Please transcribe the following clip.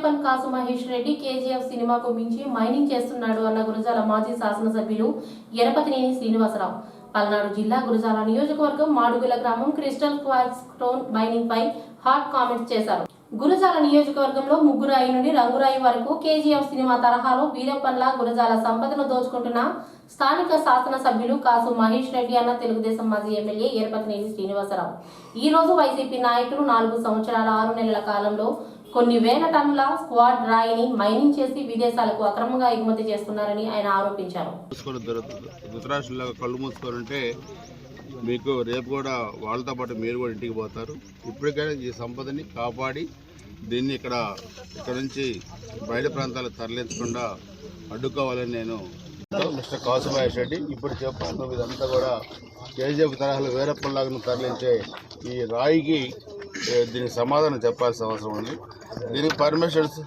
వీరప్పన్ కాసు Mahesh Reddy KGF సినిమాకు మించి mining చేస్తున్నాడు అన్న గురజాల మాజీ శాసనసభ్యులు ఎరపతినేని శ్రీనివాసరావు పల్నాడు జిల్లా గురజాల నియోజకవర్గం మాడుగుల గ్రామం క్రిస్టల్ క్వార్ట్జ్ స్టోన్ మైనింగ్ పై హాట్ కామెంట్స్ చేశారు. గురజాల నియోజకవర్గంలో ముగ్గురాయి నుండి రంగురాయి వరకు కేజీఎఫ్ సినిమా తరహాలో వీరప్పన్లా గురజాల సంపదను దోచుకుంటున్న స్థానిక శాసనసభ్యులు కాసు మహేష్ రెడ్డి అన్న తెలుగుదేశం మాజీ ఎమ్మెల్యే ఎరపతినేని శ్రీనివాసరావు ఈ రోజు వైసీపీ నాయకులు 4 సంవత్సరాల 6 నెలల కాలంలో కొన్ని వేల టన్నుల స్క్వాడ్ రాయిని మైనింగ్ చేసి విదేశాలకు అక్రమంగా ఎగుమతి చేస్తున్నారని ఆయన ఆరోపించారు. కళ్ళు మూసుకోవాలంటే మీకు రేపు కూడా వాళ్ళతో పాటు మీరు కూడా ఇంటికి పోతారు. ఇప్పటికైనా ఈ సంపదని కాపాడి దీన్ని ఇక్కడ నుంచి బయట ప్రాంతాలకు తరలించకుండా అడ్డుకోవాలని నేను మిస్టర్ కాసు మహేష్ రెడ్డి ఇప్పుడు చెప్పాను. ఇదంతా కూడా కేజీఎఫ్ తరహాలో వీరప్పన్లాగా తరలించే ఈ రాయికి దీనికి సమాధానం చెప్పాల్సిన అవసరం ఉంది. దీనికి పర్మిషన్స్